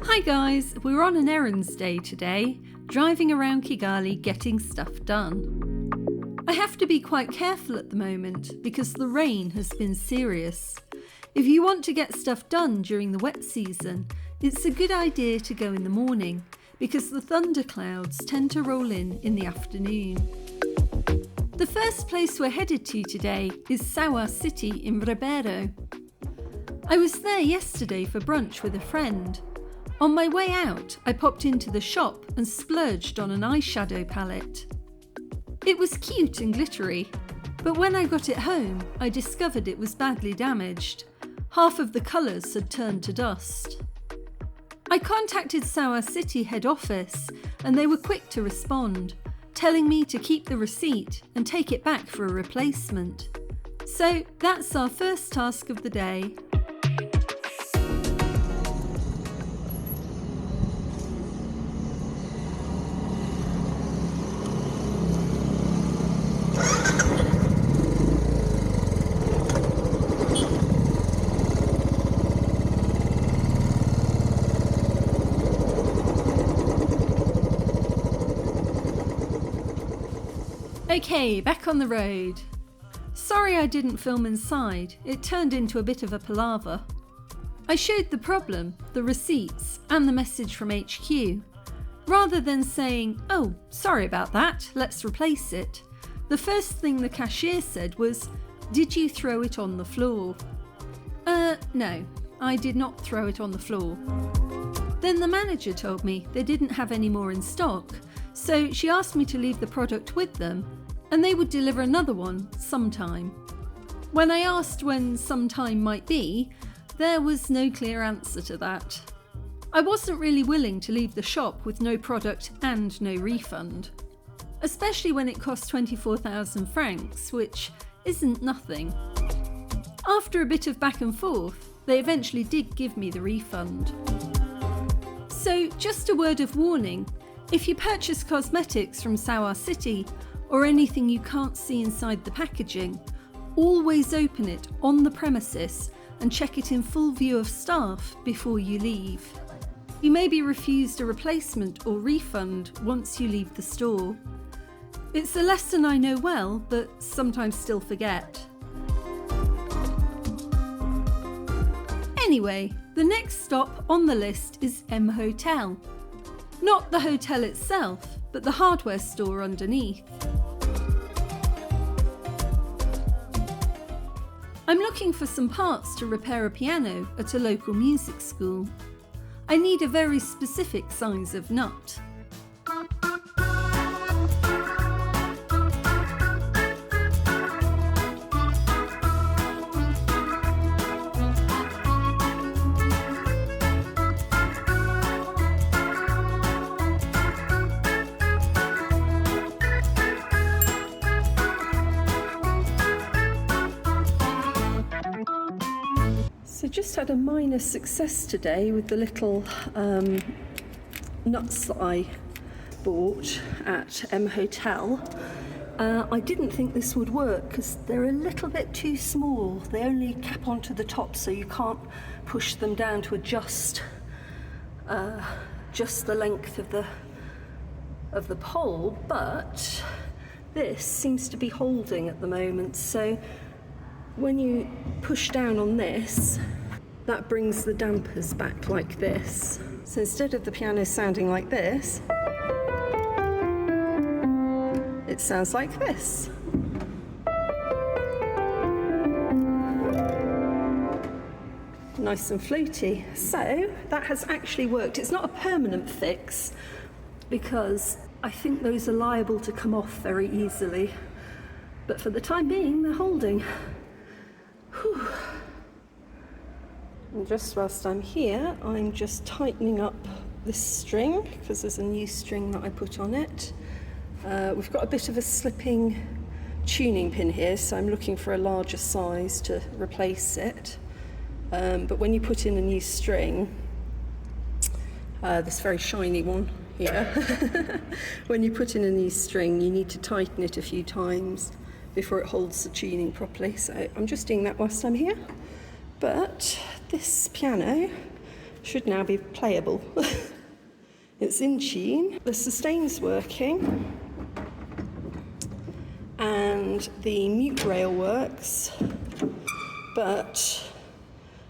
Hi guys, we're on an errands day today, driving around Kigali getting stuff done. I have to be quite careful at the moment because the rain has been serious. If you want to get stuff done during the wet season, it's a good idea to go in the morning because the thunderclouds tend to roll in the afternoon. The first place we're headed to today is Sawa City in Rwanda. I was there yesterday for brunch with a friend. On my way out, I popped into the shop and splurged on an eyeshadow palette. It was cute and glittery, but when I got it home, I discovered it was badly damaged. Half of the colours had turned to dust. I contacted Sawa City head office and they were quick to respond, telling me to keep the receipt and take it back for a replacement. So that's our first task of the day. Okay, back on the road. Sorry I didn't film inside, it turned into a bit of a palaver. I showed the problem, the receipts, and the message from HQ. Rather than saying, "Oh, sorry about that, let's replace it," the first thing the cashier said was, "Did you throw it on the floor?" No, I did not throw it on the floor. Then the manager told me they didn't have any more in stock, so she asked me to leave the product with them and they would deliver another one sometime. When I asked when sometime might be, there was no clear answer to that. I wasn't really willing to leave the shop with no product and no refund, especially when it cost 24,000 francs, which isn't nothing. After a bit of back and forth, they eventually did give me the refund. So just a word of warning, if you purchase cosmetics from Sawa City or anything you can't see inside the packaging, always open it on the premises and check it in full view of staff before you leave. You may be refused a replacement or refund once you leave the store. It's a lesson I know well, but sometimes still forget. Anyway, the next stop on the list is M Hotel. Not the hotel itself, but the hardware store underneath. I'm looking for some parts to repair a piano at a local music school. I need a very specific size of nut. So just had a minor success today with the little nuts that I bought at M Hotel. I didn't think this would work because they're a little bit too small. They only cap onto the top, so you can't push them down to adjust just the length of the pole. But this seems to be holding at the moment. So when you push down on this, that brings the dampers back like this. So instead of the piano sounding like this, it sounds like this. Nice and floaty. So that has actually worked. It's not a permanent fix because I think those are liable to come off very easily. But for the time being, they're holding. Whew. And just whilst I'm here, I'm just tightening up this string because there's a new string that I put on it. We've got a bit of a slipping tuning pin here, so I'm looking for a larger size to replace it. But when you put in a new string, this very shiny one here, when you put in a new string, you need to tighten it a few times before it holds the tuning properly. So I'm just doing that whilst I'm here. But this piano should now be playable. It's in tune, the sustain's working, and the mute rail works, but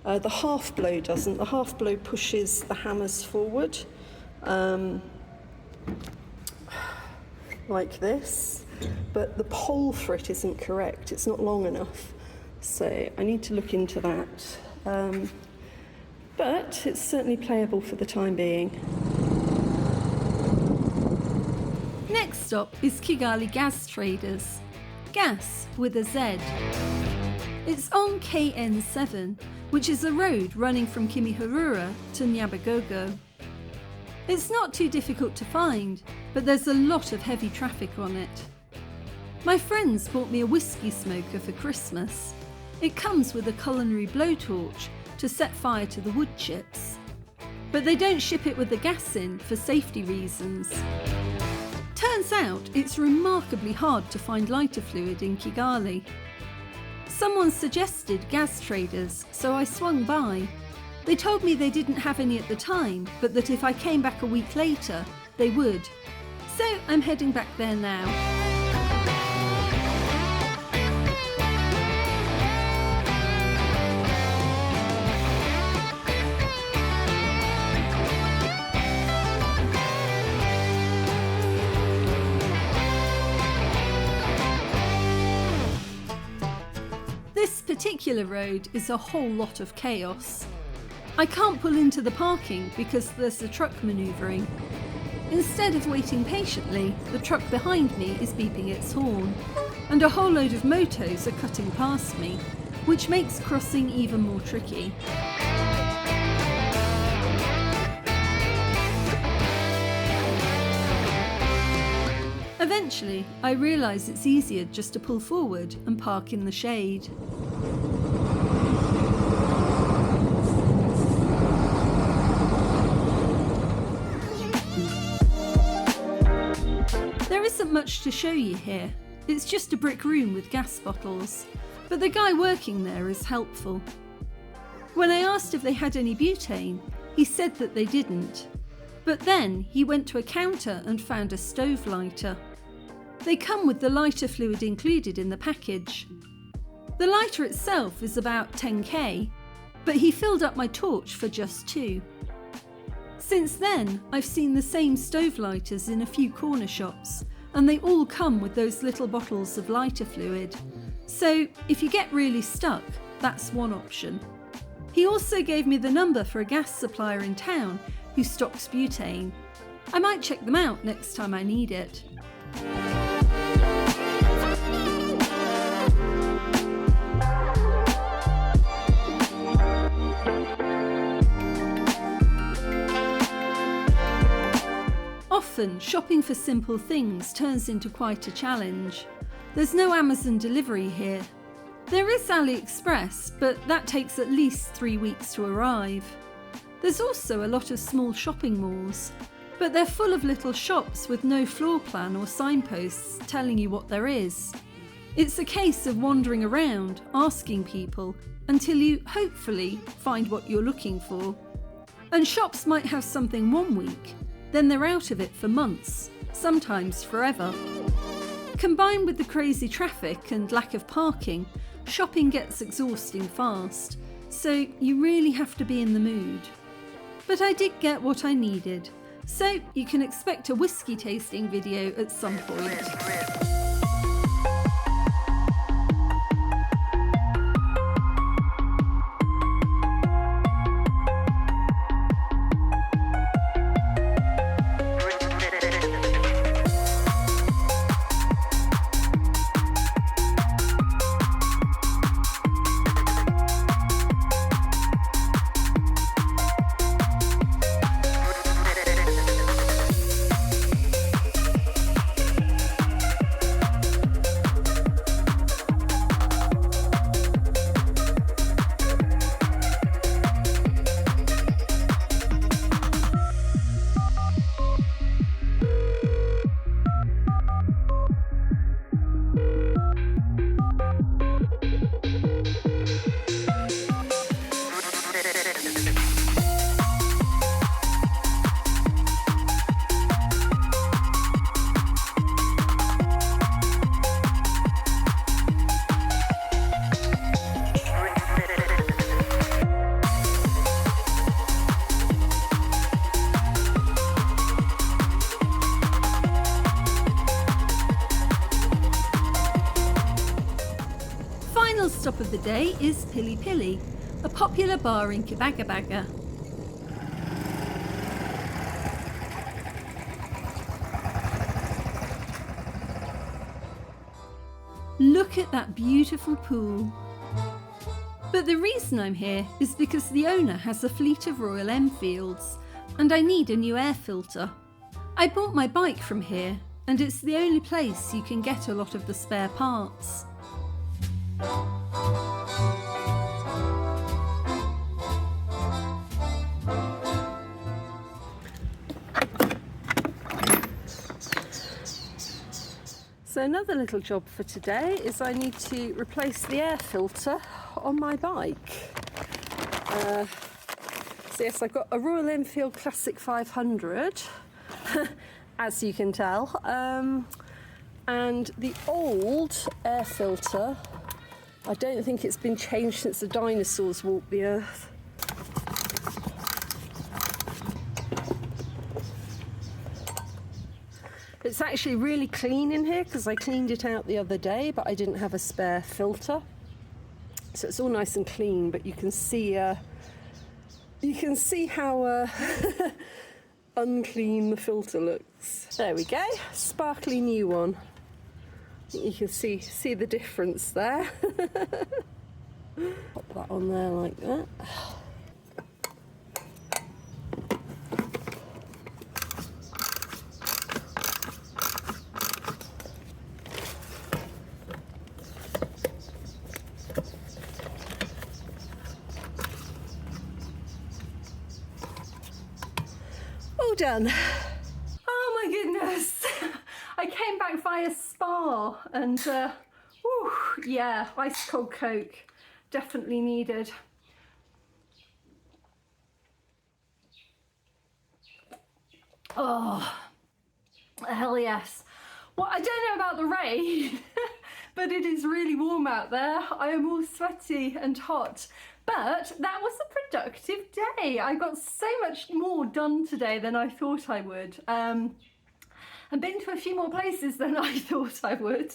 the half blow doesn't. The half blow pushes the hammers forward, like this, but the pole for it isn't correct. It's not long enough, so I need to look into that. But it's certainly playable for the time being. Next stop is Kigali Gas Traders. Gas with a Z. It's on KN7, which is a road running from Kimihurura to Nyabugogo. It's not too difficult to find, but there's a lot of heavy traffic on it. My friends bought me a whiskey smoker for Christmas. It comes with a culinary blowtorch to set fire to the wood chips. But they don't ship it with the gas in for safety reasons. Turns out it's remarkably hard to find lighter fluid in Kigali. Someone suggested Gas Traders, so I swung by. They told me they didn't have any at the time, but that if I came back a week later, they would. So I'm heading back there now. This particular road is a whole lot of chaos. I can't pull into the parking because there's a truck manoeuvring. Instead of waiting patiently, the truck behind me is beeping its horn, and a whole load of motos are cutting past me, which makes crossing even more tricky. Eventually, I realise it's easier just to pull forward and park in the shade. There isn't much to show you here. It's just a brick room with gas bottles, but the guy working there is helpful. When I asked if they had any butane, he said that they didn't. But then he went to a counter and found a stove lighter. They come with the lighter fluid included in the package. The lighter itself is about 10k, but he filled up my torch for just 2. Since then, I've seen the same stove lighters in a few corner shops, and they all come with those little bottles of lighter fluid. So if you get really stuck, that's one option. He also gave me the number for a gas supplier in town who stocks butane. I might check them out next time I need it. Often, shopping for simple things turns into quite a challenge. There's no Amazon delivery here. There is AliExpress, but that takes at least 3 weeks to arrive. There's also a lot of small shopping malls, but they're full of little shops with no floor plan or signposts telling you what there is. It's a case of wandering around, asking people, until you hopefully find what you're looking for. And shops might have something one week, then they're out of it for months, sometimes forever. Combined with the crazy traffic and lack of parking, shopping gets exhausting fast, so you really have to be in the mood. But I did get what I needed, so you can expect a whiskey tasting video at some point. today is Pili Pili, a popular bar in Kibagabaga. Look at that beautiful pool. But the reason I'm here is because the owner has a fleet of Royal Enfields and I need a new air filter. I bought my bike from here and it's the only place you can get a lot of the spare parts. So another little job for today is I need to replace the air filter on my bike. So yes, I've got a Royal Enfield Classic 500, as you can tell, and the old air filter, I don't think it's been changed since the dinosaurs walked the earth. It's actually really clean in here because I cleaned it out the other day, but I didn't have a spare filter. So it's all nice and clean, but you can see how unclean the filter looks. There we go, sparkly new one. You can see the difference there. Pop that on there like that. All done. Oh my goodness. I came back via Spa and yeah, ice cold Coke, definitely needed. Oh, hell yes. Well, I don't know about the rain, but it is really warm out there. I am all sweaty and hot. But that was a productive day. I got so much more done today than I thought I would. I've been to a few more places than I thought I would.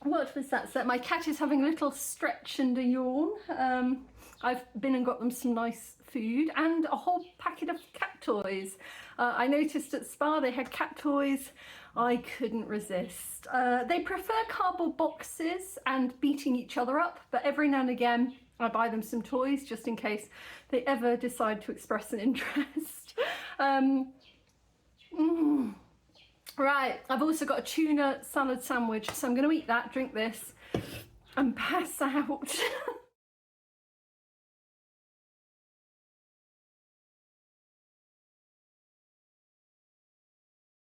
What was that? So my cat is having a little stretch and a yawn. I've been and got them some nice food and a whole packet of cat toys. I noticed at Spa they had cat toys. I couldn't resist. They prefer cardboard boxes and beating each other up, but every now and again I buy them some toys just in case they ever decide to express an interest. Right, I've also got a tuna salad sandwich, so I'm going to eat that, drink this and pass out.